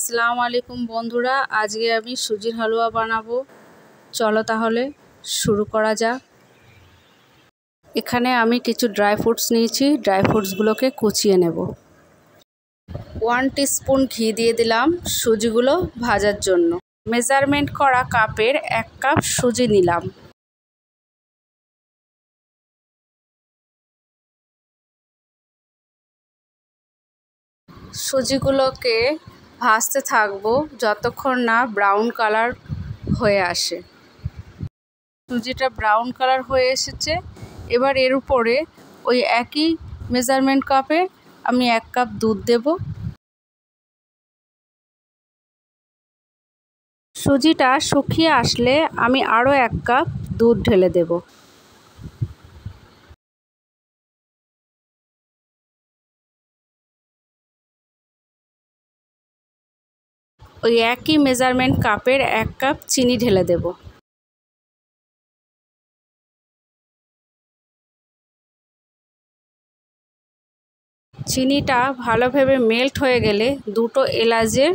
আসসালামু আলাইকুম বন্ধুরা, আজকে আমি সুজির হালুয়া বানাবো। চলো তাহলে শুরু করা যাক। এখানে আমি কিছু ড্রাই ফ্রুটস নিয়েছি, ড্রাই ফ্রুটসগুলোকে কুচিয়ে নেব। 1 টিস্পুন ঘি দিয়ে দিলাম সুজিগুলো ভাজার জন্য। মেজারমেন্ট করা কাপের 1 কাপ সুজি নিলাম। সুজিগুলোকে ভাজতে থাকবো যতক্ষণ না ব্রাউন কালার হয়ে আসে। সুজিটা ব্রাউন কালার হয়ে এসেছে। এবার এর উপরে ওই একই মেজারমেন্ট কাপে আমি 1 কাপ দুধ দেব। সুজিটা শুকিয়ে আসলে আমি আরও 1 কাপ দুধ ঢেলে দেব। ওই একই মেজারমেন্ট কাপের 1 কাপ চিনি ঢেলে দেব। চিনিটা ভালোভাবে মেল্ট হয়ে গেলে 2টো এলাচের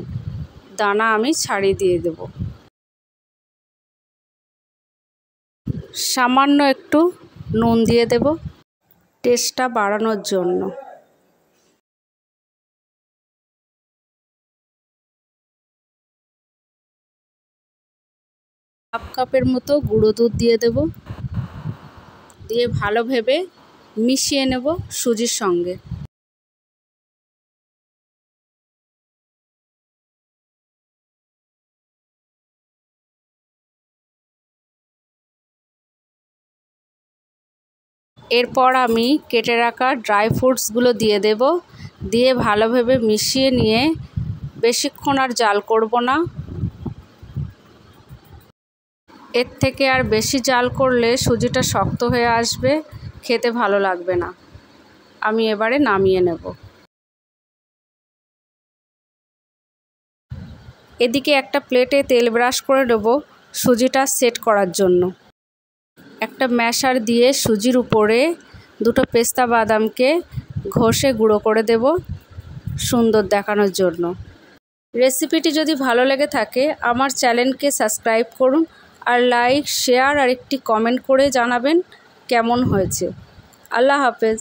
দানা আমি ছাড়িয়ে দিয়ে দেব। সামান্য একটু নুন দিয়ে দেব টেস্টটা বাড়ানোর জন্য। হাফ কাপের মতো গুঁড়ো দুধ দিয়ে দেব। দিয়ে ভালোভাবে মিশিয়ে নেব সুজির সঙ্গে। এরপর আমি কেটে রাখা ড্রাই ফ্রুটসগুলো দিয়ে দেব। দিয়ে ভালোভাবে মিশিয়ে নিয়ে বেশিক্ষণ আর জাল করব না। এর থেকে আর বেশি জাল করলে সুজিটা শক্ত হয়ে আসবে, খেতে ভালো লাগবে না। আমি এবারে নামিয়ে নেব। এদিকে একটা প্লেটে তেল ব্রাশ করে নেব সুজিটা সেট করার জন্য। একটা ম্যাশার দিয়ে সুজির উপরে 2টো পেস্তা বাদামকে ঘষে গুঁড়ো করে দেব সুন্দর দেখানোর জন্য। রেসিপিটি যদি ভালো লেগে থাকে আমার চ্যানেলকে সাবস্ক্রাইব করুন, আর লাইক, শেয়ার আর একটি কমেন্ট করে জানাবেন কেমন হয়েছে। আল্লাহ হাফেজ।